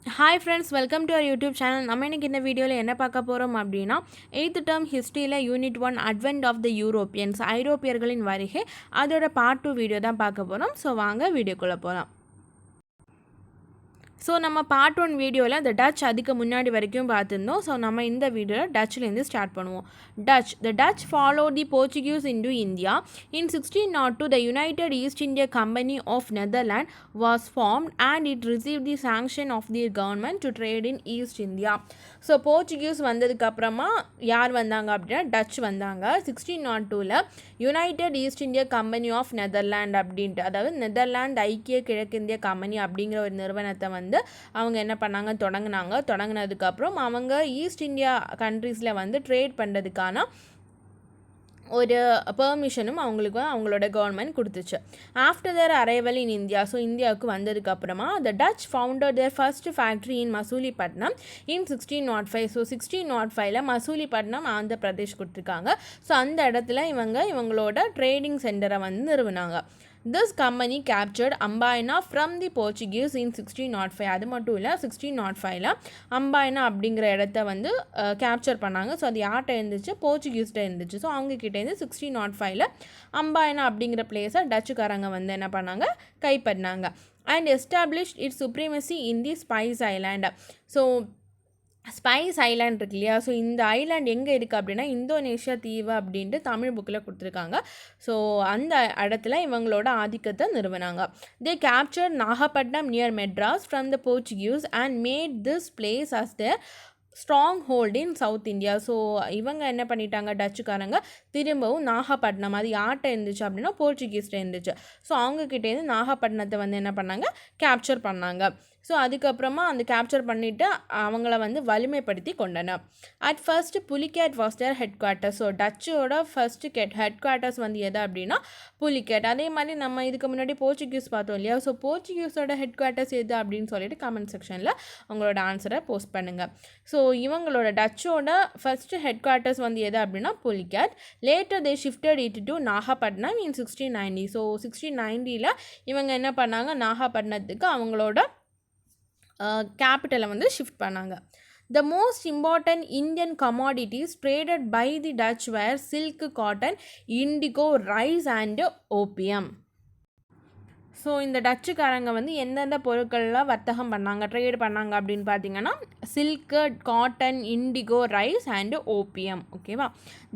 Hi friends, welcome to our YouTube channel. நம்ம இன்னைக்கு இந்த வீடியோவில் என்ன பார்க்க போகிறோம் அப்படின்னா 8th term ஹிஸ்ட்ரியில் unit 1 advent of the Europeans ஐரோப்பியர்களின் வருகை அதோட பார்ட் 2 வீடியோ தான் பார்க்க போகிறோம். ஸோ வாங்க வீடியோக்குள்ளே போகலாம். ஸோ நம்ம பார்ட் 1 வீடியோவில் இந்த டச் அதுக்கு முன்னாடி வரைக்கும் பார்த்துருந்தோம். ஸோ நம்ம இந்த வீடியோவில் டச்லேருந்து ஸ்டார்ட் பண்ணுவோம். The Dutch follow the Portuguese into India. In 1602 the United East India Company of Netherland was formed and it receive the sanction of the government to trade in East India. So Portuguese வந்ததுக்கப்புறமா யார் வந்தாங்க அப்படின்னா Dutch வந்தாங்க. 1602ல் United East India Company of Netherland அப்படின்ட்டு, அதாவது Netherland ஐக்கிய கிழக்கிந்திய கம்பெனி அப்படிங்கிற ஒரு நிறுவனத்தை வந்து அவங்க என்ன பண்ணாங்க தொடங்கினதுக்கப்புறம் அவங்க ஈஸ்ட் இந்தியா கண்ட்ரீஸில் வந்து ட்ரேட் பண்ணுறதுக்கான ஒரு பெர்மிஷனும் அவங்களுக்கு அவங்களோட கவர்மெண்ட் கொடுத்துச்சு. After their arrival in India, so இந்தியாவுக்கு வந்ததுக்கப்புறமா the Dutch founded their first factory in Masulipatnam in 1605. So 1605ல் மசூலிப்பட்டினம் ஆந்திர பிரதேஷ் கொடுத்துருக்காங்க. ஸோ அந்த இடத்துல இவங்களோட ட்ரேடிங் சென்டரை வந்து நிறுவினாங்க. This company captured Ambaina from the Portuguese in 1605. அது மட்டும் இல்லை 1605ல் அம்பாயினா அப்படிங்கிற இடத்த வந்து கேப்சர் பண்ணாங்க. ஸோ அது யார்கிட்ட இருந்துச்சு, போர்ச்சுகீஸ்கிட்ட இருந்துச்சு. ஸோ அவங்கக்கிட்டேருந்து 1605ல் அம்பாயினா அப்படிங்கிற பிளேஸை டச்சுக்காரங்க வந்து என்ன பண்ணாங்க, கைப்பற்றினாங்க. And established its supremacy in the spice island. So spice island இருக்கு இல்லையா, ஸோ இந்த ஐலாண்ட் எங்கே இருக்குது அப்படின்னா இந்தோனேஷியா தீவு அப்படின்ட்டு தமிழ் புக்கில் கொடுத்துருக்காங்க. ஸோ அந்த இடத்துல இவங்களோட ஆதிக்கத்தை நிறுவனாங்க. They captured Nagapattinam near Madras from the Portuguese and made this place as the stronghold in South India. So இவங்க என்ன பண்ணிட்டாங்க, டச்சுக்காரங்க திரும்பவும் நாகப்பட்டினம், அது யார்கிட்ட இருந்துச்சு அப்படின்னா போர்ச்சுகீஸ்கிட்ட இருந்துச்சு. ஸோ அவங்கக்கிட்டேருந்து நாகப்பட்டினத்தை வந்து என்ன பண்ணாங்க, கேப்சர் பண்ணாங்க. ஸோ அதுக்கப்புறமா அந்த கேப்சர் பண்ணிவிட்டு அவங்கள வந்து வலிமைப்படுத்தி கொண்டனர். At first Pulicat was their headquarters. So டச்சோட ஃபர்ஸ்ட் ஹெட் குவார்ட்டர்ஸ் வந்து எது அப்படின்னா புலிகேட். அதே மாதிரி நம்ம இதுக்கு முன்னாடி போர்ச்சுகீஸ் பார்த்தோம் இல்லையா, ஸோ போர்ச்சுகீஸோட ஹெட் குவார்ட்டர்ஸ் எது அப்படின்னு சொல்லிட்டு கமெண்ட் செக்ஷனில் உங்களோட ஆன்சரை போஸ்ட் பண்ணுங்கள். ஸோ இவங்களோட டச்சோட ஃபர்ஸ்ட் ஹெட் குவார்ட்டர்ஸ் வந்து எது அப்படின்னா Pulicat. Later they shifted it to Nagapattinam in 1690. So 1690ல் இவங்க என்ன பண்ணாங்க, நாகப்பட்டினத்துக்கு அவங்களோட கேபிட்டலை வந்து ஷிஃப்ட் பண்ணாங்க. The most important Indian commodities traded by the Dutch were silk, cotton, indigo, rice and opium. So இந்த டச்சுக்காரங்க வந்து எந்தெந்த பொருட்கள்லாம் வர்த்தகம் பண்ணாங்க, ட்ரேட் பண்ணாங்க அப்படின்னு பார்த்தீங்கன்னா silk, cotton, indigo, rice and opium. ஓகேவா.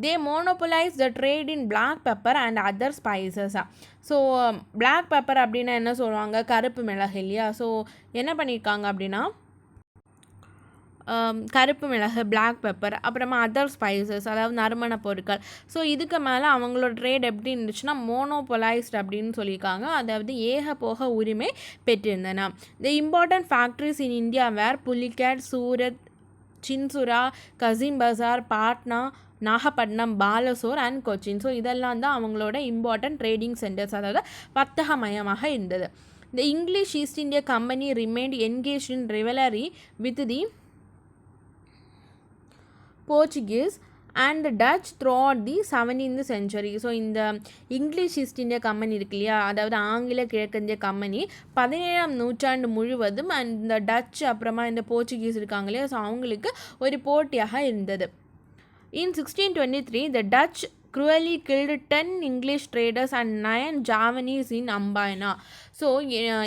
They monopolise the trade in black pepper and other ஸ்பைசஸா. ஸோ பிளாக் பெப்பர் அப்படின்னா என்ன சொல்லுவாங்க, கருப்பு மிளகு இல்லையா. ஸோ என்ன பண்ணியிருக்காங்க அப்படின்னா கருப்பு மிளகு, பிளாக் பெப்பர், அப்புறமா அதர் ஸ்பைசஸ், அதாவது நறுமண பொருட்கள். ஸோ இதுக்கு மேலே அவங்களோட ட்ரேட் எப்படி இருந்துச்சுன்னா மோனோபோலைஸ்ட் அப்படின்னு சொல்லியிருக்காங்க, அதாவது ஏகபோக உரிமை பெற்றிருந்தன. The important factories in India were Pulicat, Surat, Chinsurah, Kasim Bazar, Patna, Nagapattinam, Balasore and Cochin. So இதெல்லாம் தான் அவங்களோட இம்பார்ட்டன்ட் ட்ரேடிங் சென்டர்ஸ், அதாவது வர்த்தக மையமாக இருந்தது. The English East India Company remained engage in rivalry with the Portuguese and the Dutch throughout the 17th century. So இந்த English East India Company இருக்கு இல்லையா, அதாவது ஆங்கில கிழக்கிந்திய கம்பெனி 17ஆம் நூற்றாண்டு முழுவதும் அண்ட் இந்த டச் அப்புறமா இந்த போர்ச்சுகீஸ் இருக்காங்க இல்லையா, ஸோ அவங்களுக்கு ஒரு போட்டியாக இருந்தது. In 1623 the Dutch cruelly killed 10 English traders and 9 Javanese in Ambaina. So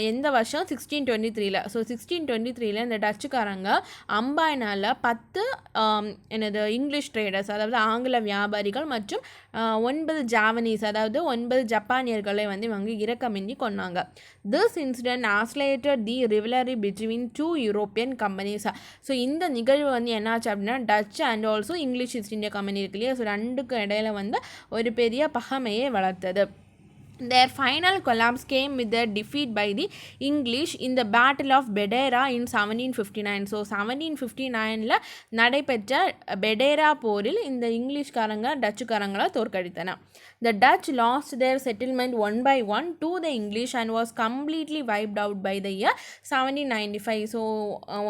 எந்த வருஷம் 1623ல். ஸோ 1623ல் இந்த டச்சுக்காரங்க அம்பாயினாவில் 10 இங்கிலீஷ் ட்ரேடர்ஸ், அதாவது ஆங்கில வியாபாரிகள் மற்றும் 9 ஜாவனீஸ், அதாவது 9 ஜப்பானியர்களை வந்து இவங்க இரக்கமின்றி கொண்டாங்க. This incident escalated the rivalry between 2 European companies. So இந்த நிகழ்வு வந்து என்னாச்சு அப்படின்னா Dutch and also English East India Company இருக்கு இல்லையா, ஸோ ரெண்டுக்கும் இடையில வந்து ஒரு பெரிய பகைமையை வளர்த்தது. Their final collapse came with their defeat by the English in the Battle of Bedera in 1759. So 1759ல் நடைபெற்ற பெடேரா போரில் இந்த இங்கிலீஷ்காரங்க டச்சுக்காரங்களை தோற்கடித்தன. The Dutch lost their settlement one by one to the English and was completely wiped out by the year 1795. So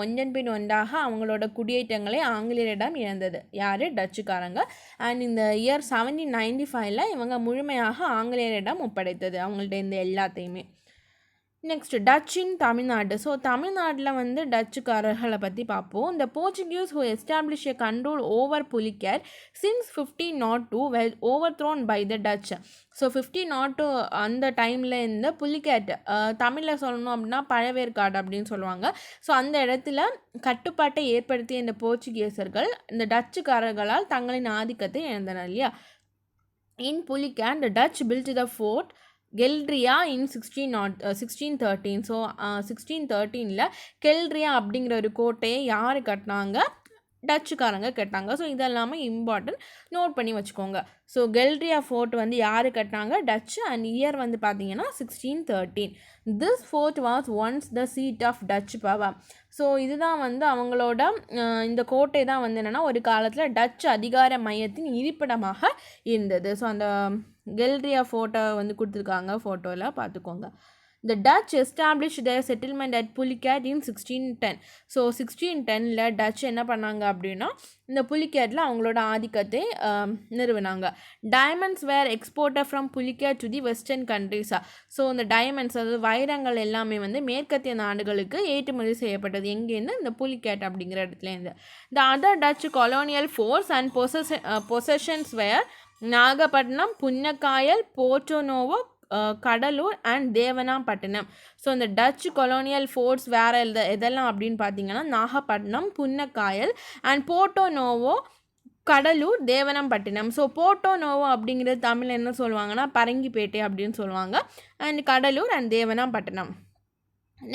ஒன்றன் பின் ஒன்றாக அவங்களோட குடியேற்றங்களை ஆங்கிலேயரிடம் இழந்தது யார், டச்சுக்காரங்க. And இந்த year 1795ல் இவங்க முழுமையாக ஆங்கிலேயரிடம் ஒப்படைத்தது அவங்கள்ட்ட இந்த எல்லாத்தையுமே. Next touch in Tamil Nadu. So தமிழ்நாட்டில் வந்து டச்சுக்காரர்களை பற்றி பார்ப்போம். இந்த Portuguese who established a control over Pulicat since 1502 were overthrown by the Dutch. So 1502 அந்த டைமில் இந்த புலிகேட், தமிழில் சொல்லணும் அப்படின்னா பழவேற்காடு அப்படின்னு சொல்லுவாங்க. ஸோ அந்த இடத்துல கட்டுப்பாட்டை ஏற்படுத்திய இந்த போர்ச்சுகீசர்கள் இந்த டச்சுக்காரர்களால் தங்களின் ஆதிக்கத்தை இழந்தனர் இல்லையா. In Pulicat the Dutch built the fort Geldria in 1613. So 1613 Geldria அப்படிங்கிற ஒரு கோட்டையை யார் கட்டினாங்க? டச்சுக்காரங்க கட்டினாங்க. ஸோ இதெல்லாமே இம்பார்ட்டன்ட், நோட் பண்ணி வச்சுக்கோங்க. ஸோ கெல்ட்ரியா ஃபோர்ட் வந்து யார் கட்டினாங்க? டச்சு. அண்ட் இயர் வந்து பார்த்தீங்கன்னா 1613. This fort was once the seat of Dutch power. So இதுதான் வந்து அவங்களோட இந்த கோட்டை தான் வந்து என்னென்னா ஒரு காலத்தில் டச் அதிகார மையத்தின் இருப்பிடமாக இருந்தது. ஸோ அந்த கெல்ட்ரியா ஃபோட்டோ வந்து கொடுத்துருக்காங்க, ஃபோட்டோவில் பார்த்துக்கோங்க. The Dutch established their settlement at Pulicat in 1610. So 1610 Dutch என்ன பண்ணாங்க அப்படின்னா இந்த புலிகேட்டில் அவங்களோட ஆதிக்கத்தை நிறுவினாங்க. Diamonds were exported from Pulicat to the western கண்ட்ரிஸா. ஸோ இந்த டைமண்ட்ஸ், அதாவது வைரங்கள் எல்லாமே வந்து மேற்கத்திய நாடுகளுக்கு ஏற்றுமதி செய்யப்பட்டது. எங்கேருந்து? இந்த புலிகேட் அப்படிங்கிற இடத்துலேருந்து. The other Dutch colonial force and possessions were Nagapattinam, Punnakayal, Porto Novo, Cuddalore and Devanampattinam. So இந்த டச் கொலோனியல் ஃபோர்ஸ் வேறு எதெல்லாம் அப்படின்னு பார்த்தீங்கன்னா Nagapattinam, Punnakayal and Porto Novo, Cuddalore, Devanampattinam. So Porto Novo அப்படிங்கிறது தமிழ் என்ன சொல்லுவாங்கன்னா பரங்கிப்பேட்டை அப்படின்னு சொல்லுவாங்க. And Cuddalore and Devanampattinam.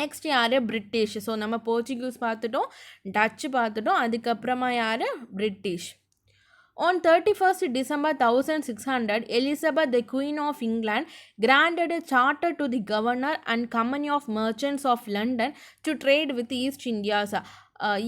Next யார்? பிரிட்டிஷ். ஸோ நம்ம போர்ச்சுகீஸ் பார்த்துட்டோம், டச்சு பார்த்துட்டோம், அதுக்கப்புறமா யார்? British. On 31st December 1600, Elizabeth, the Queen of England, granted a charter to the Governor and Company of Merchants of London to trade with East Indias.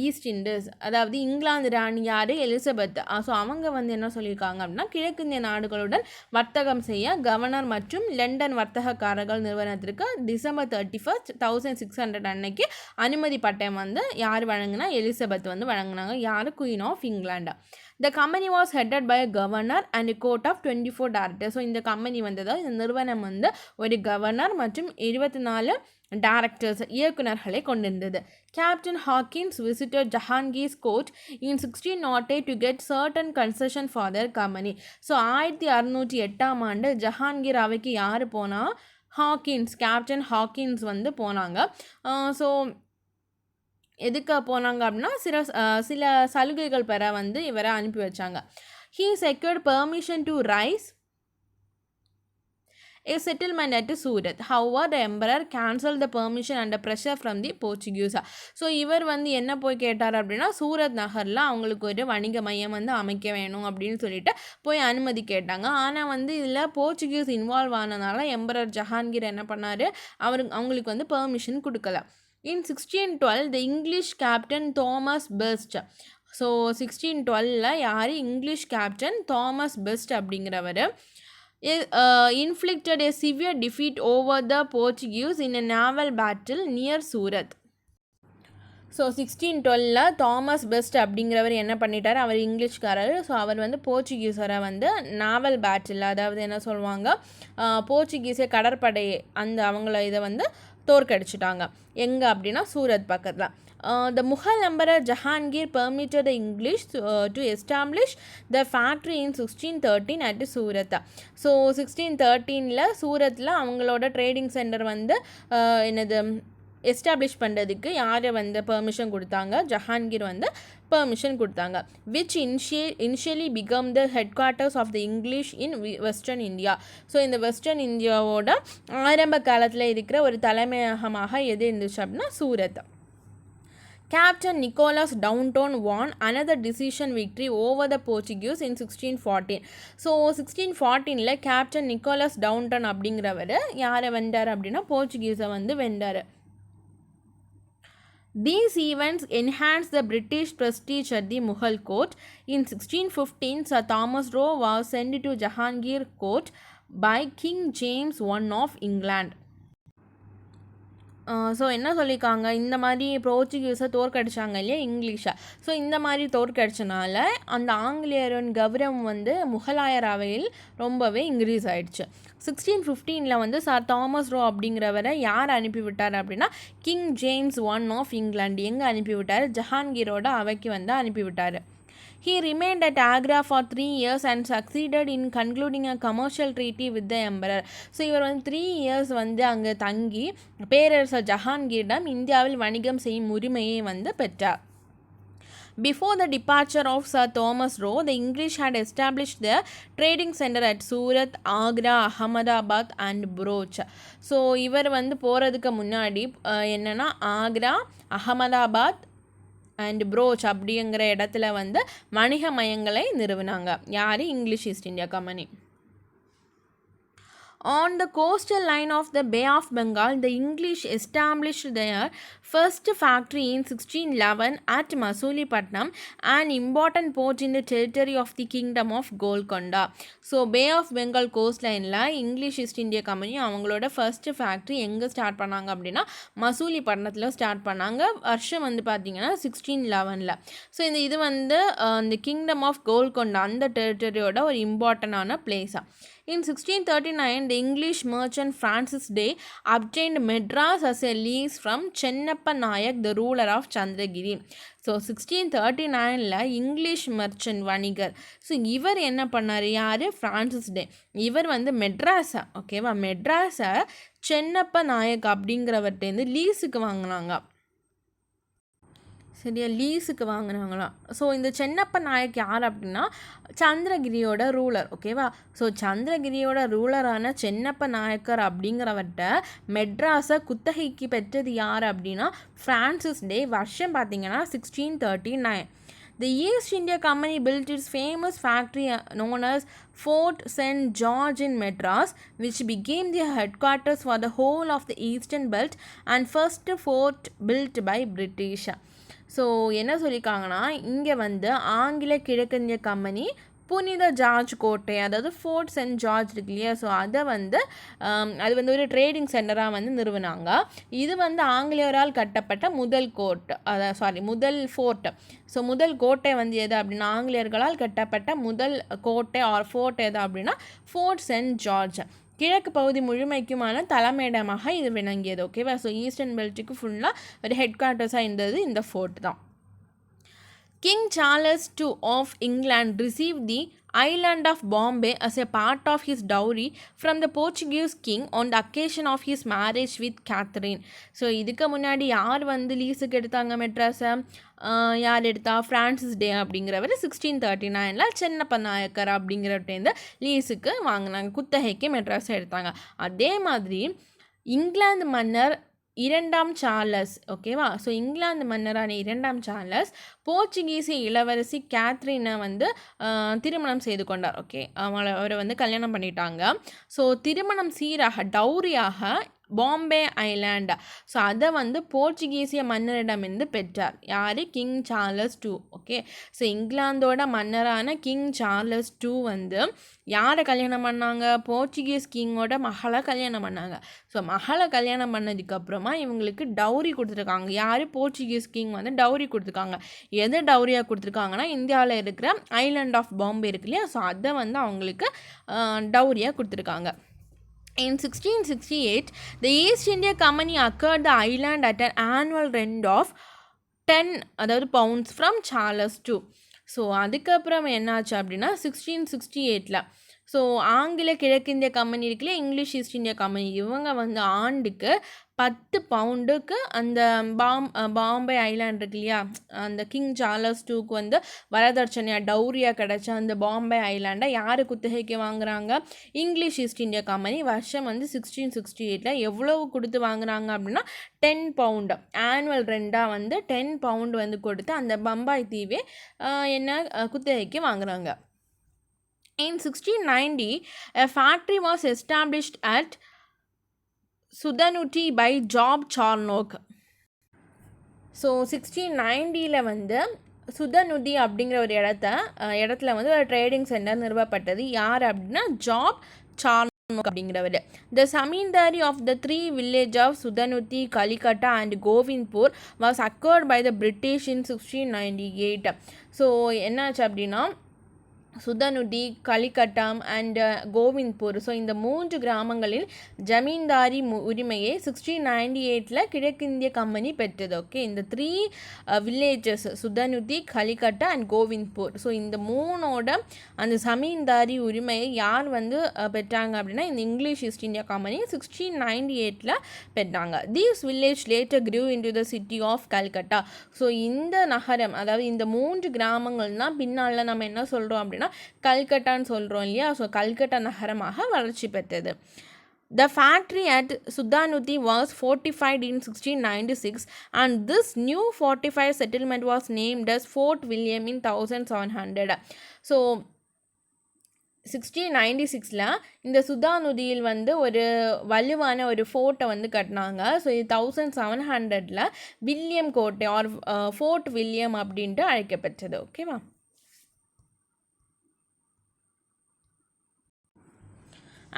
East Indies, அதாவது England ராணி யார்? Elizabeth. So அவங்க வந்து என்ன சொல்லியிருக்காங்க அப்படின்னா கிழக்கிந்திய நாடுகளுடன் வர்த்தகம் செய்ய கவர்னர் மற்றும் லண்டன் வர்த்தகக்காரர்கள் நிறுவனத்திற்கு டிசம்பர் 31st 1600 அன்னைக்கு அனுமதி பட்டயம் வந்து யார் வழங்கினா? எலிசபெத் வந்து வழங்கினாங்க. யார்? Queen of England. The company was headed by a governor and a court of 24 directors. So இந்த கம்பெனி வந்ததோ இந்த நிறுவனம் வந்து ஒரு கவர்னர் மற்றும் 24 டைரக்டர்ஸ், இயக்குநர்களை கொண்டிருந்தது. Captain Hawkins visited Jahangir's court in 1608 to get certain concession for their company. So 1608 Jahangir அவைக்கு யார் போனால்? ஹாக்கின்ஸ், கேப்டன் ஹாக்கின்ஸ் வந்து போனாங்க. ஸோ எதுக்கு போனாங்க அப்படின்னா சில சலுகைகள் பெற வந்து இவரை அனுப்பி வச்சாங்க. He secured permission to rise a settlement at Surat. However, the emperor cancelled the permission under pressure from the Portuguese. So இவர் வந்து என்ன போய் கேட்டார் அப்படின்னா சூரத் நகரில் அவங்களுக்கு ஒரு வணிக மையம் வந்து அமைக்க வேணும் அப்படின்னு சொல்லிட்டு போய் அனுமதி கேட்டாங்க. ஆனால் வந்து இதில் போர்ச்சுகீஸ் இன்வால்வ் ஆனதுனால எம்பரர் ஜஹாங்கீர் என்ன பண்ணார்? அவங்களுக்கு வந்து பெர்மிஷன் கொடுக்கல. In 1612, the English captain Thomas Best. So 1612 யார்? இங்கிலீஷ் கேப்டன் தாமஸ் பெஸ்ட் அப்படிங்கிறவர் inflicted a severe defeat over the Portuguese in a naval battle near Surat. So 1612 Thomas best அப்படிங்கிறவர் என்ன பண்ணிட்டார்? அவர் இங்கிலீஷ்காரர். ஸோ அவர் வந்து போர்ச்சுகீஸரை வந்து நாவல் பேட்டில், அதாவது என்ன சொல்லுவாங்க, போர்ச்சுகீஸே கடற்படையை அந்த அவங்கள இதை வந்து தோற்கடிச்சிட்டாங்க. எங்கே அப்படின்னா சூரத் பக்கத்தில். The Mughal Emperor Jahangir permitted the English to establish the factory in 1613 at Surat. So 1613 சூரத்தில் அவங்களோட ட்ரேடிங் சென்டர் வந்து என்னது எஸ்டாப்ளிஷ் பண்ணுறதுக்கு யார் வந்து பெர்மிஷன் கொடுத்தாங்க? ஜஹாங்கீர் வந்து பெர்மிஷன் கொடுத்தாங்க. Which initially became the headquarters of the English in western India. So இந்த வெஸ்டர்ன் இந்தியாவோட ஆரம்ப காலத்தில் இருக்கிற ஒரு தலைமையகமாக எது இருந்துச்சு அப்படின்னா Surat. Captain Nicholas Downton won another decision victory over the Portuguese in 1614. So 1614 captain Nicholas Downton அப்படிங்கிறவர் யாரை வென்றார் அப்படின்னா போர்ச்சுகீஸை வந்து வென்றார். These events enhanced the British prestige at the Mughal court. In 1615, Sir Thomas Roe was sent to Jahangir court by King James I of England. So என்ன சொல்லியிருக்காங்க, இந்த மாதிரி போர்ச்சுகீஸை தோற்கடிச்சாங்க இல்லையா இங்கிலீஷை. ஸோ இந்த மாதிரி தோற்கடிச்சனால அந்த ஆங்கிலேயரின் கௌரவம் வந்து முகலாயர் அவையில் ரொம்பவே இன்க்ரீஸ் ஆயிடுச்சு. 1615 வந்து சார் தாமஸ் ரோ அப்படிங்கிறவரை யார் அனுப்பிவிட்டார் அப்படின்னா king James I of England எங்கே அனுப்பிவிட்டார், ஜஹாங்கீரோட அவைக்கு வந்து அனுப்பிவிட்டார். He remained at Agra for 3 years and succeeded in concluding a commercial treaty with the emperor. So இவர் வந்து 3 years வந்து அங்கே தங்கி பேரரசர் ஜஹாங்கீரிடம் இந்தியாவில் வணிகம் செய்யும் உரிமையை வந்து பெற்றார். Before the departure of Sir Thomas Roe, the English had established their trading center at Surat, Agra, Ahmedabad and Broach. So இவர் வந்து போகிறதுக்கு முன்னாடி என்னென்னா ஆக்ரா, அகமதாபாத் அண்ட் ப்ரோச் அப்படிங்கிற இடத்துல வந்து வணிக மையங்களை நிறுவினாங்க. யார், English East India company. On the coastal line of the Bay of Bengal, the English established their first factory in 1611 at Masulipatam, an important port in the territory of the Kingdom of Golconda. So bay of Bengal coast லைனில் English East India company அவங்களோட first factory எங்கே start பண்ணாங்க அப்படின்னா மசூலிப்பட்டினத்தில் start பண்ணாங்க. வருஷம் வந்து பார்த்திங்கன்னா 1611. So இது வந்து இந்த கிங்டம் ஆஃப் கோல்கொண்டா அந்த டெரிட்டரியோட ஒரு இம்பார்ட்டண்டான பிளேஸாக. In 1639, the English merchant Francis Day obtained Madras as a lease from Chennappa Nayak, the ruler of Chandragiri. So 1639 English merchant வணிகர். ஸோ இவர் என்ன பண்ணார், யார், ஃப்ரான்சிஸ் டே. இவர் வந்து மெட்ராஸை ஓகேவா மெட்ராஸை சென்னப்ப நாயக் அப்படிங்கிறவர்கிட்டேருந்து லீஸுக்கு வாங்கினாங்க. சரியா, லீஸுக்கு வாங்கினாங்களாம். ஸோ இந்த சென்னப்ப நாயக் யார் அப்படின்னா சந்திரகிரியோட ரூலர். ஓகேவா, ஸோ சந்திரகிரியோட ரூலரான சென்னப்ப நாயக்கர் அப்படிங்கிறவர்கிட்ட மெட்ராஸை குத்தகைக்கு பெற்றது யார் அப்படின்னா ஃப்ரான்சிஸ் டே. வருஷம் பார்த்தீங்கன்னா 1639. The East India Company built its famous factory known as Fort St. George in Madras, which became the headquarters for the whole of the Eastern Belt and first fort built by British. So என்ன சொல்லியிருக்காங்கன்னா இங்கே வந்து ஆங்கில கிழக்கிந்திய company புனித George கோட்டை, அதாவது fort send George இருக்கு இல்லையா, ஸோ அதை வந்து அது வந்து ஒரு ட்ரேடிங் சென்டராக வந்து நிறுவினாங்க. இது வந்து ஆங்கிலேயரால் கட்டப்பட்ட முதல் ஃபோர்ட். ஸோ முதல் கோட்டை வந்து எது அப்படின்னா ஆங்கிலேயர்களால் கட்டப்பட்ட முதல் கோட்டை ஆர் ஃபோர்ட் எது அப்படின்னா ஃபோர்ட் சென்ட் ஜார்ஜ். கிழக்கு பகுதி முழுமைக்குமான தலைமையிடமாக இது விளங்கியது. ஓகேவா, ஸோ ஈஸ்டர்ன் பெல்ட்டுக்கு ஃபுல்லாக ஒரு ஹெட் குவார்ட்டர்ஸாக இருந்தது இந்த ஃபோர்ட் தான். King Charles II of England received the island of Bombay as a part of his dowry from the Portuguese king on the occasion of his marriage with Catherine. So இதுக்கு முன்னாடி யார் வந்து லீஸுக்கு எடுத்தாங்க மெட்ராஸை, யார் எடுத்தா, ஃப்ரான்சிஸ் டே அப்படிங்கிறவர் 1639 சென்னப்ப நாயக்கர் அப்படிங்கிறவர்கிட்டேருந்து லீஸுக்கு வாங்கினாங்க, குத்தகைக்கு மெட்ராஸை எடுத்தாங்க. அதே மாதிரி இங்கிலாந்து மன்னர் 2ஆம் சார்லஸ். ஓகேவா, ஸோ இங்கிலாந்து மன்னரான 2ஆம் சார்லஸ் போர்ச்சுகீசிய இளவரசி கேத்ரினை வந்து திருமணம் செய்து கொண்டார். ஓகே, அவரை வந்து கல்யாணம் பண்ணிட்டாங்க. ஸோ திருமணம் சீராக டவுரியாக பாம்பே ஐலாண்ட், ஸோ அதை வந்து போர்ச்சுகீசிய மன்னரிடமிருந்து பெற்றார். யார், King Charles II. Okay, so இங்கிலாந்தோட மன்னரான கிங் சார்லஸ் II வந்து யாரை கல்யாணம் பண்ணாங்க, போர்ச்சுகீஸ் கிங்கோட மகளை கல்யாணம் பண்ணாங்க. ஸோ மகளை கல்யாணம் பண்ணதுக்கப்புறமா இவங்களுக்கு டவுரி கொடுத்துருக்காங்க. யார், போர்ச்சுகீஸ் கிங் வந்து டவுரி கொடுத்துருக்காங்க. எது டவுரியாக கொடுத்துருக்காங்கன்னா இந்தியாவில் இருக்கிற ஐலாண்ட் ஆஃப் பாம்பே இருக்கு இல்லையா, ஸோ அதை வந்து அவங்களுக்கு டவுரியாக கொடுத்துருக்காங்க. In 1668, the East India Company acquired the island at an annual rent of 10 pounds from Charles II. So அதுக்கப்புறம் என்னாச்சு அப்படின்னா 1668 ஸோ ஆங்கில கிழக்கிந்திய கம்பெனி இருக்குல்ல, இங்கிலீஷ் ஈஸ்ட் இந்தியா கம்பெனி, இவங்க வந்து ஆண்டுக்கு 10 பவுண்டுக்கு அந்த பாம்பே ஐலாண்ட் இருக்கு இல்லையா, அந்த கிங் சார்லஸ் IIக்கு வந்து வரதட்சணையாக டவுரியாக கிடச்ச அந்த பாம்பே ஐலாண்டை யார் குத்தகைக்கு வாங்குறாங்க, இங்கிலீஷ் ஈஸ்ட் இந்தியா கம்பெனி. வருஷம் வந்து 1668 எவ்வளவு கொடுத்து வாங்குறாங்க அப்படின்னா 10 பவுண்டு ஆனுவல் ரெண்டாக வந்து 10 பவுண்டு வந்து கொடுத்து அந்த பம்பாய் தீவே என்ன குத்தகைக்கு வாங்குறாங்க. In 1690, a factory was established at Sudanuti by Job Charnock. So 1690 வந்து சுதனுதி அப்படிங்கிற ஒரு இடத்துல வந்து ஒரு ட்ரேடிங் சென்டர் நிறுவப்பட்டது. யார் அப்படின்னா ஜாப் சார்னோக் அப்படிங்கிறவர். The Zamindari of the three villages of Sudanuti, Kalikata and Govindpur was acquired by the British in 1698. So என்னாச்சு அப்படின்னா சுதனுடி, கலிகட்டம் அண்ட் கோவிந்த்பூர், ஸோ இந்த 3 கிராமங்களில் ஜமீன்தாரி உரிமையை 1698 கிழக்கிந்திய கம்பெனி பெற்றது. ஓகே, இந்த 3 வில்லேஜஸ் சுதனுதி, கலிகட்டா அண்ட் கோவிந்த்பூர், ஸோ இந்த 3ஓட அந்த ஜமீன்தாரி உரிமையை யார் பெற்றாங்க அப்படின்னா இந்த இங்கிலீஷ் ஈஸ்ட் இந்தியா கம்பெனி 1698 பெற்றாங்க. These village later grew into the city of Calcutta. So இந்த நகரம், அதாவது இந்த 3 கிராமங்கள் தான் பின்னால் நம்ம என்ன சொல்கிறோம் அப்படின்னா கல்கட்டான்னு சொல்கிறோம் இல்லையா. ஸோ கல்கட்டா நகரமாக வளர்ச்சி பெற்றது. The factory at Sudanuti was fortified in 1696 and this new fortified settlement was named as Fort William in 1700. So 1696 இந்த சுதானுதியில் ஒரு வலுவான ஒரு ஃபோர்ட்டை கட்டினாங்க. ஸோ இது 1700 வில்லியம் கோட்டை ஆர் ஃபோர்ட் வில்லியம் அப்படின்ட்டு அழைக்கப்பட்டது. ஓகேவா.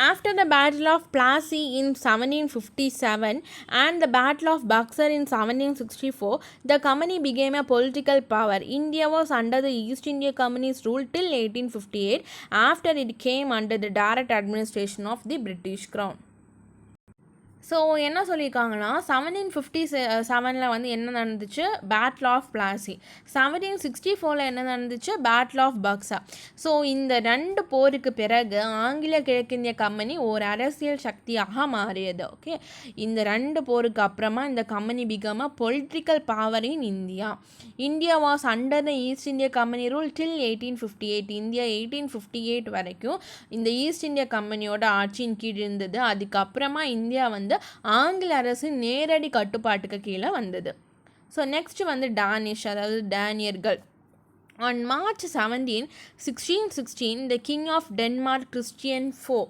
After the Battle of Plassey in 1757 and the Battle of Buxar in 1764, the company became a political power. India was under the East India Company's rule till 1858, after it came under the direct administration of the British Crown. So என்ன சொல்லியிருக்காங்கன்னா 1757 என்ன நடந்துச்சு, battle of Plassey. 1764 என்ன நடந்துச்சு, battle of Buxar. So இந்த 2 போருக்கு பிறகு ஆங்கில கிழக்கிந்திய கம்பெனி ஒரு அரசியல் சக்தியாக மாறியது. ஓகே, இந்த 2 போருக்கு அப்புறமா இந்த company became a political power in India. India was under the East India company rule till 1858. India 1858 வரைக்கும் இந்த ஈஸ்ட் இந்தியா கம்பெனியோட ஆட்சியின் கீழ் இருந்தது. அதுக்கப்புறமா இந்தியா ஆங்கில அரசு நேரடி கட்டுப்பாட்டுக்கு கீழே வந்தது. ஸோ நெக்ஸ்ட் டானிஷ், அதாவது டேனியர்கள். On March 17, 1616, the King of Denmark, Christian IV,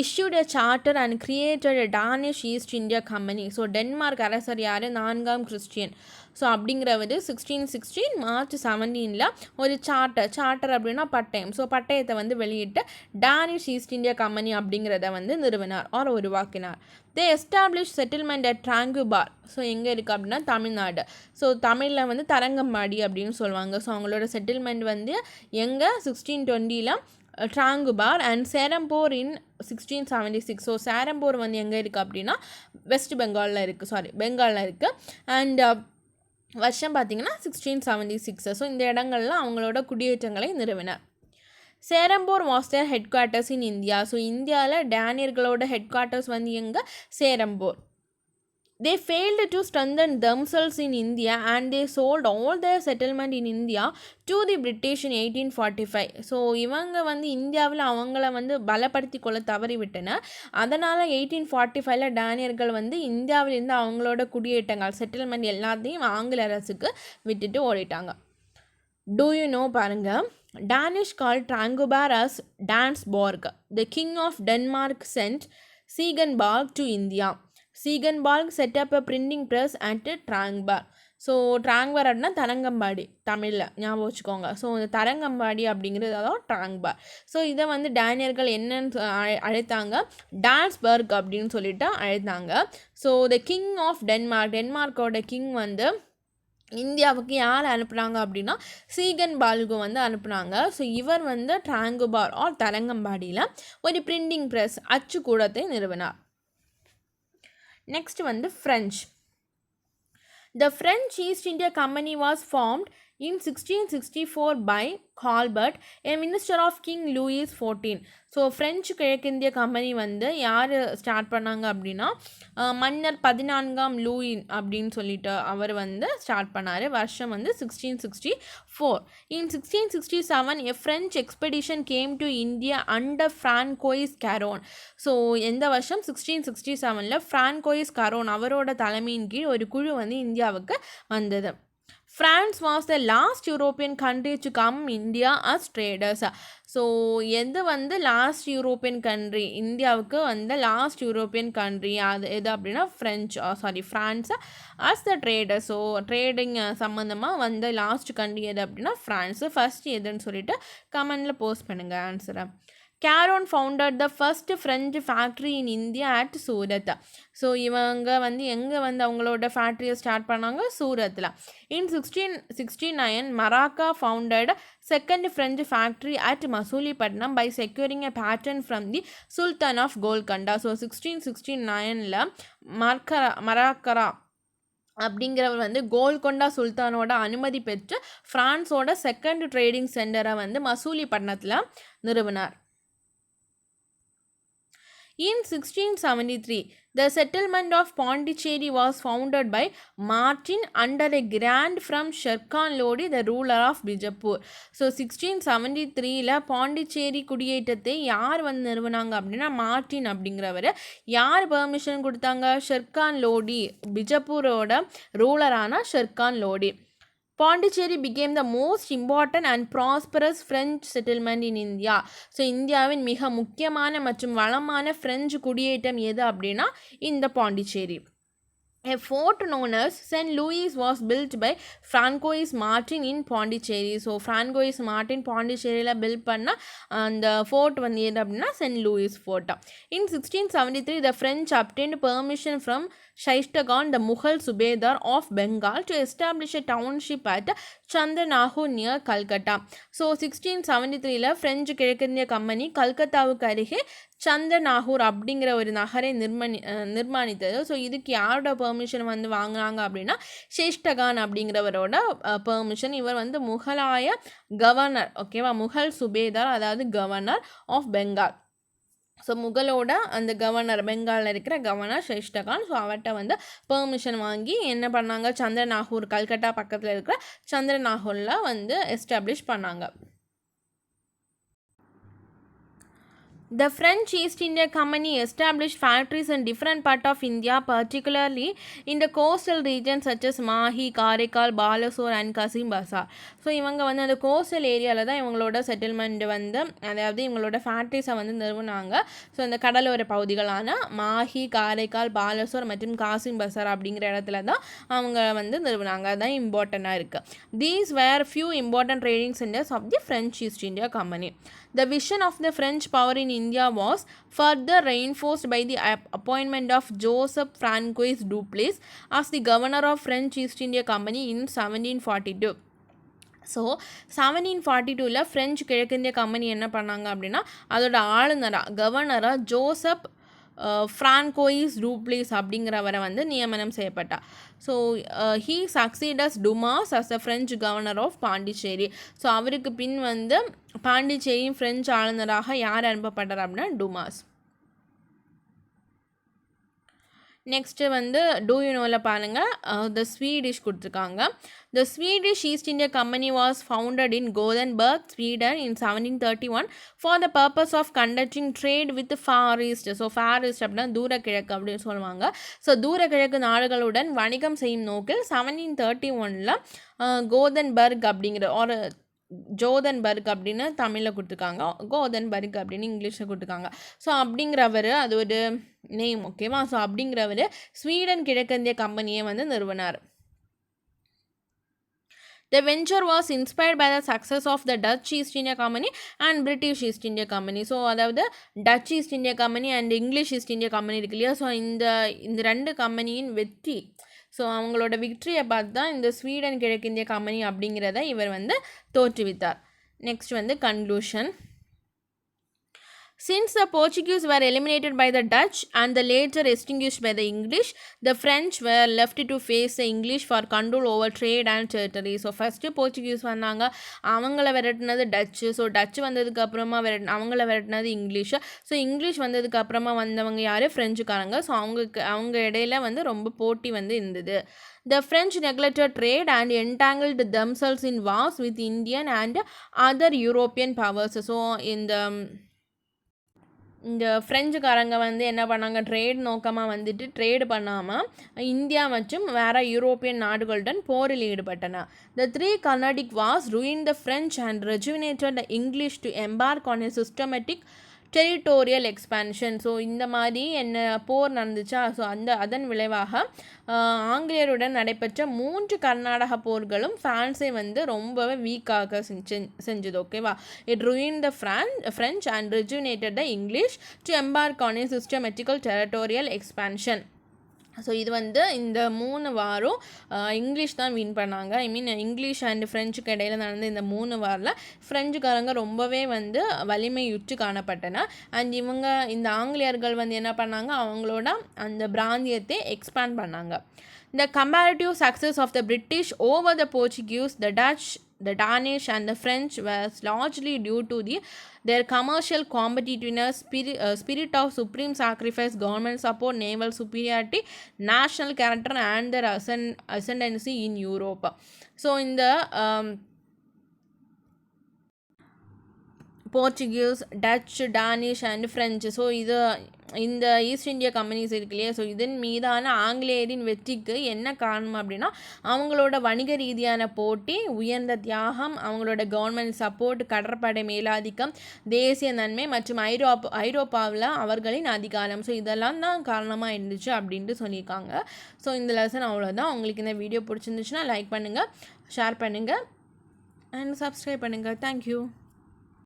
issued a charter and created a Danish East India Company. So Denmark அரசர் யார், 4ஆம் கிறிஸ்டியன். ஸோ அப்படிங்கிறவர் 1616 மார்ச் 17 ஒரு சார்ட்டர் அப்படின்னா பட்டயம். ஸோ பட்டயத்தை வெளியிட்டு டானிஷ் ஈஸ்ட் இந்தியா கம்பெனி அப்படிங்கிறத நிறுவினார் ஆர் உருவாக்கினார். They establish settlement at Tranquebar. So எங்கே இருக்குது அப்படின்னா தமிழ்நாடு. ஸோ தமிழில் தரங்கம்பாடி அப்படின்னு சொல்லுவாங்க. ஸோ அவங்களோட செட்டில்மெண்ட் எங்கே 1620 ட்ராங்குபார் அண்ட் சேரம்போர் இன் 1676. ஸோ சேரம்போர் எங்கே இருக்குது அப்படின்னா வெஸ்ட் பெங்காலில் இருக்குது, பெங்காலில் இருக்குது. அண்ட் வருஷம் பார்த்திங்கன்னா 1676. ஸோ இந்த இடங்கள்லாம் அவங்களோட குடியேற்றங்களை நிறுவினார். Serampore was their headquarters in India. So இந்தியாவில் டேனியர்களோட ஹெட் குவார்ட்டர்ஸ் எங்கே, Serampore. They failed to strengthen themselves in India and they sold all their settlement in India to the British in 1845. So இவங்க இந்தியாவில் அவங்கள பலப்படுத்தி கொள்ள தவறிவிட்டனர். அதனால் 1845 டேனியர்கள் இந்தியாவிலிருந்து அவங்களோட குடியேற்றங்கள் செட்டில்மெண்ட் எல்லாத்தையும் ஆங்கில அரசுக்கு விட்டுட்டு ஓடிட்டாங்க. Do you know பாருங்க, Danish called Trangubar as Dansborg. The king of Denmark sent Siegenborg to India. Siegenborg set up a printing press at Trangbar. So Tranquebar அப்படின்னா தரங்கம்பாடி, தமிழில் ஞாபகம் வச்சுக்கோங்க. ஸோ இந்த தரங்கம்பாடி அப்படிங்கிறது அதாவது ட்ராங்பார். ஸோ இதை டேனியர்கள் என்னன்னு அழைத்தாங்க, டான்ஸ்பர்க் அப்படின்னு சொல்லிட்டு அழைத்தாங்க. ஸோ த கிங் ஆஃப் டென்மார்க்கோட கிங் இந்தியாவுக்கு யார் அனுப்புனாங்க அப்படின்னா சீகன்பால்கு அனுப்புனாங்க. ஸோ இவர் ட்ராங்குபார் ஆர் தரங்கம்பாடியில் ஒரு பிரிண்டிங் ப்ரெஸ் அச்சுக்கூடத்தை நிறுவினார். Next French. The French East India Company was formed in 1664 by Colbert, a minister of King Louis XIV. So French கிழக்கிந்திய கம்பெனி யார் ஸ்டார்ட் பண்ணாங்க அப்படின்னா மன்னர் 14ஆம் லூயி அப்படின்னு சொல்லிட்டு அவர் ஸ்டார்ட் பண்ணார். வருஷம் 1664. In 1667 a French expedition came to India under Francois Caron. So எந்த வருஷம் 1667 ஃப்ரான்கோயிஸ் கரோன் அவரோட தலைமையின் கீழ் ஒரு குழு இந்தியாவுக்கு வந்தது. France was the last European country to come India as traders. So எது லாஸ்ட் யூரோப்பியன் கண்ட்ரி, இந்தியாவுக்கு லாஸ்ட் யூரோப்பியன் கண்ட்ரி அது எது அப்படின்னா France as the trader. So trading சம்மந்தமாக லாஸ்ட் கண்ட்ரி எது அப்படின்னா ஃப்ரான்ஸு. ஃபஸ்ட் எதுன்னு சொல்லிட்டு கமெண்டில் போஸ்ட் பண்ணுங்கள் ஆன்சரை. Caron founded the first French factory in India at Surat. So இவங்க வந்து எங்கே வந்து அவங்களோட ஃபேக்ட்ரியை ஸ்டார்ட் பண்ணாங்க, சூரத்தில். In 1669 Marcara founded second French factory at Masulipatnam by securing a patent from the sultan of Golconda. So 1669 Marcara அப்படிங்கிறவர் வந்து கோல்கொண்டா சுல்தானோட அனுமதி பெற்று ஃப்ரான்ஸோட செகண்ட் ட்ரேடிங் சென்டரை வந்து மசூலிப்பட்டினத்தில் நிறுவினார். In 1673, the settlement of Pondicherry was founded by Martin under a grant from Sher Khan Lodi, the ruler of Bijapur. So 1673ல Pondicherry குடியேற்றத்தை யார் வந்து நிறுவனாங்க அப்படின்னா மார்டின் அப்படிங்கிறவர். யார் பெர்மிஷன் கொடுத்தாங்க, ஷெர்கான் லோடி, பிஜப்பூரோட ரூலரான Sher Khan Lodi. Pondicherry became the most important and prosperous French settlement in India. So இந்தியாவின் மிக முக்கியமான மற்றும் வளமான பிரெஞ்சு குடியேற்றம் எது அப்படின்னா இந்த Pondicherry. A fort known as St. Louis was built by Francois Martin in Pondicherry. So Francois Martin பாண்டிச்சேரியில் பில்ட் பண்ண அந்த ஃபோர்ட் வந்து எது அப்படின்னா saint Louis fort. In 1673 the French obtained permission from Shaishtagan, the Mughal Subedar of Bengal, to establish a township at Chandanahur near Calcutta. So 1673ல French கிழக்கிந்திய company கல்கத்தாவுக்கு அருகே சந்தனாகூர் அப்படிங்கிற ஒரு நகரை நிர்மாணித்தது. ஸோ இதுக்கு யாரோட பெர்மிஷன் வந்து வாங்கினாங்க அப்படின்னா ஷேஷ்டகான் அப்படிங்கிறவரோட பெர்மிஷன். இவர் வந்து முகலாய கவர்னர், ஓகேவா, முகல் சுபேதார், அதாவது கவர்னர் ஆஃப் பெங்கால். ஸோ முகலோட அந்த கவர்னர், பெங்காலில் இருக்கிற கவர்னர் ஷேஷ்டகான். ஸோ அவர்கிட்ட வந்து பெர்மிஷன் வாங்கி என்ன பண்ணாங்க, சந்திரநாகூர், கல்கட்டா பக்கத்தில் இருக்கிற சந்திரநாகூரில் வந்து எஸ்டாப்ளிஷ் பண்ணாங்க. The French East India Company established factories in different parts of India, particularly in the coastal regions such as Mahi, Karaikal, Balasore and Kasim Bazar. So இவங்க வந்து அந்த கோஸ்டல் ஏரியாவில் தான் இவங்களோட செட்டில்மெண்ட் வந்து, அதாவது இவங்களோட ஃபேக்ட்ரிஸை வந்து நிறுவனாங்க. ஸோ இந்த கடலோர பகுதிகளான மாஹி, காரைக்கால், பாலசோர் மற்றும் காசிம் பசார் அப்படிங்கிற இடத்துல தான் அவங்க வந்து நிறுவனாங்க. அதுதான் இம்பார்ட்டண்ட்டாக இருக்குது. These were few important trading centers of the French East India Company. The vision of the French power in India was further reinforced by the appointment of Joseph Francois Duplessis as the governor of French East India Company in 1742. So 1742ல் French கிழக்கிந்திய company என்ன பண்ணாங்க அப்படின்னா அதோட ஆளுநராக, கவர்னராக Joseph François டூப்ளிஸ் அப்படிங்கிறவரை வந்து நியமனம் செய்யப்பட்டார். So he succeeds Dumas as a French governor of Pondicherry. So அவருக்கு பின் வந்து பாண்டிச்சேரியின் ஃப்ரெஞ்சு ஆளுநராக யார் அனுப்பப்பட்டார் அப்படின்னா டுமாஸ். நெக்ஸ்ட்டு வந்து டூ யூ நோவில் பாருங்கள், த ஸ்வீடிஷ் கொடுத்துருக்காங்க. The Swedish East India Company was founded in Gothenburg, Sweden in 1731 for the purpose of conducting trade with Far East. So Far East அப்படின்னா தூரக்கிழக்கு அப்படின்னு சொல்லுவாங்க. ஸோ தூரக்கிழக்கு நாடுகளுடன் வணிகம் செய்யும் நோக்கில் 1731ல் கோதன்பர்க் அப்படிங்கிற ஒரு ஜோதன்பர்க் அப்படின்னு தமிழில் கொடுத்துருக்காங்க, கோதன்பர்க் அப்படின்னு இங்கிலீஷில் கொடுத்துருக்காங்க. ஸோ அப்படிங்கிறவர், அது ஒரு நேம், ஓகேவா. ஸோ அப்படிங்கிறவர் ஸ்வீடன் கிழக்கிந்திய கம்பெனியை வந்து நிறுவனார். The venture was inspired by the success of the Dutch East India Company and British East India Company. So அதாவது Dutch East India Company and English East India Company இருக்கு இல்லையா. So இந்த ரெண்டு கம்பெனியின் வெற்றி, ஸோ அவங்களோட விக்ட்ரியை பார்த்து தான் இந்த ஸ்வீடன் கிழக்கிந்திய கம்பெனி அப்படிங்கிறத இவர் வந்து தோற்றுவித்தார். நெக்ஸ்ட் வந்து conclusion. Since the Portuguese were eliminated by the Dutch and the later extinguished by the English, the French were left to face the English for control over trade and territory. So first Portuguese வந்தாங்க, அவங்கள விரட்டினது Dutch. So Dutch வந்ததுக்கு அப்புறமா அவங்கள விரட்டினது English. So English வந்ததுக்கு அப்புறமா வந்தவங்க யார், ஃப்ரெஞ்சுக்காரங்க. So அவங்க இடையில வந்து ரொம்ப போட்டி வந்து இருந்தது. The French neglected trade and entangled themselves in wars with Indian and other European powers. So இந்த ஃப்ரெஞ்சுக்காரங்க வந்து என்ன பண்ணாங்க, ட்ரேட் நோக்கமாக வந்துட்டு ட்ரேடு பண்ணாமல் இந்தியா மற்றும் வேறு யூரோப்பியன் நாடுகளுடன் போரில் ஈடுபட்டனர். The three Carnatic wars ruined the French and rejuvenated the English to embark on a systematic territorial expansion. So இந்த மாதிரி என்ன போர் நடந்துச்சா, ஸோ அதன் விளைவாக ஆங்கிலேயருடன் நடைபெற்ற 3 கர்நாடக போர்களும் ஃப்ரான்ஸை வந்து ரொம்பவே வீக்காக செஞ்சது. ஓகேவா. It ruined the French and rejuvenated the English to embark on a systematical territorial expansion. So இது வந்து இந்த 3 வாரம் இங்கிலீஷ் தான் வின் பண்ணாங்க. இங்கிலீஷ் அண்ட் ஃப்ரெஞ்சுக்கு இடையில் நடந்த இந்த 3 வாரில் ஃப்ரெஞ்சுக்காரங்க ரொம்பவே வந்து வலிமையுற்று காணப்பட்டன. அண்ட் இந்த ஆங்கிலேயர்கள் வந்து என்ன பண்ணாங்க, அவங்களோட அந்த பிராந்தியத்தை எக்ஸ்பேண்ட் பண்ணாங்க. The comparative success of the British over the Portuguese, the Dutch, the Danish and the French was largely due to their commercial competitiveness, spirit of supreme sacrifice, government support, naval superiority, national character and their ascendancy in Europe. So in the Portuguese, touch, Danish and French, so இந்த east India companies இருக்கு இல்லையா, so இதன் மீதான ஆங்கிலேயரின் வெற்றிக்கு என்ன காரணம் அப்படின்னா அவங்களோட வணிக ரீதியான போட்டி, உயர்ந்த தியாகம், அவங்களோட கவர்மெண்ட் சப்போர்ட், கடற்படை மேலாதிக்கம், தேசிய நன்மை மற்றும் ஐரோப்பாவில் அவர்களின் அதிகாரம். ஸோ இதெல்லாம் தான் காரணமாக இருந்துச்சு அப்படின்ட்டு சொல்லியிருக்காங்க. ஸோ இந்த லெசன் அவ்வளோதான். உங்களுக்கு இந்த வீடியோ பிடிச்சிருந்துச்சுன்னா லைக் பண்ணுங்கள், ஷேர் பண்ணுங்கள் அண்ட் சப்ஸ்கிரைப் பண்ணுங்கள். தேங்க்யூ.